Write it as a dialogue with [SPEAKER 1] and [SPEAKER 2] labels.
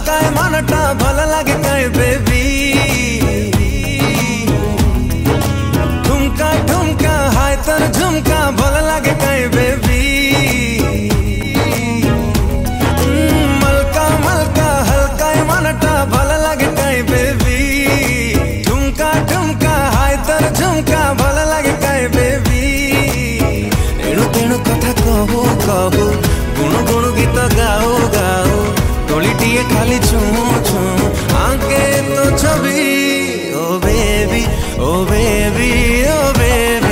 [SPEAKER 1] हल्का मनटा भल लगे कहीं बेबी। ठुमका ठुमका हाय तर झुमका भल लगे कहीं बेबी। मलका मलका हल्का मनटा भल लगे कहीं बेबी। ठुमका ठुमका हाय तर झुमका भल लगे कहीं बेबी। एणु तेणु कथा कहू कहू गुणु गुणु गीत गाओ गाओ तोलिटिए खाली छुँ छुँ आंके तो छवि। ओ बेबी ओ बेबी ओ बेबी।